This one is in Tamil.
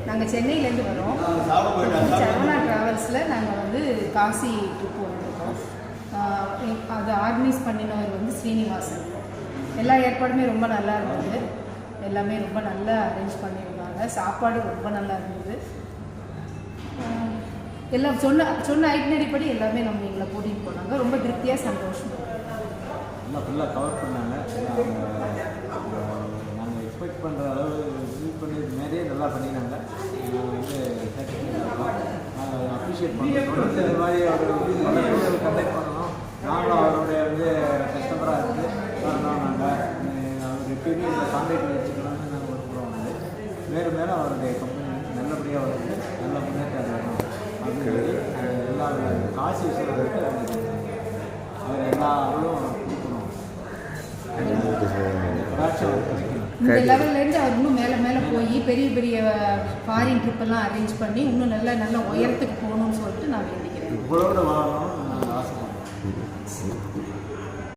நாங்கள் சென்னையிலேருந்து வரோம். சரவணா ட்ராவல்ஸில் நாங்கள் வந்து காசி ட்ரிப் வந்துருக்கோம். அது ஆர்கனைஸ் பண்ணினவர் வந்து ஸ்ரீனிவாசன். எல்லா ஏற்பாடுமே ரொம்ப நல்லா இருந்தது. எல்லாமே ரொம்ப நல்லா அரேஞ்ச் பண்ணியிருந்தாங்க. சாப்பாடு ரொம்ப நல்லா இருந்தது. எல்லாம் சொன்ன ஐட்னரி படி எல்லாமே நம்ம எங்களை கூட்டிகிட்டு போனாங்க. ரொம்ப திருப்தியாக சந்தோஷம். எல்லாம் ஃபுல்லாக கவர் பண்ணாங்க. நாங்கள் எக்ஸ்பெக்ட் பண்ணுற அளவு விசிட் பண்ணி நிறைய நல்லா பண்ணினாங்க. நாங்கள் அப்ரிஷியேட் பண்ணுறோம். இந்த மாதிரி ஒரு கண்டக்ட் பண்ணணும். நாங்களும் அவருடைய வந்து கஸ்டமராக இருந்து வரணும். நாங்கள் அவர் எப்பயுமே இந்த கான்டாக்ட் வச்சுக்கலாம்னு நாங்கள் விரும்புகிறோம். வந்து மேலும் மேலும் அவருடைய கம்பெனி நல்லபடியாக வருது, நல்ல முன்னேற்றம் இருக்கணும் அப்படின்னு எல்லா காசு விஷயத்துக்கு அவர் எல்லா அருளும் கொடுக்கணும். இந்த லெவல்லேருந்து அவர் இன்னும் மேலே போய் பெரிய பெரிய ஃபாரின் ட்ரிப்பெல்லாம் அரேஞ்ச் பண்ணி இன்னும் நல்ல உயரத்துக்கு போகணும்னு சொல்லிட்டு நான் வேண்டிக்கிறேன். இவ்வளோட வாழணும்.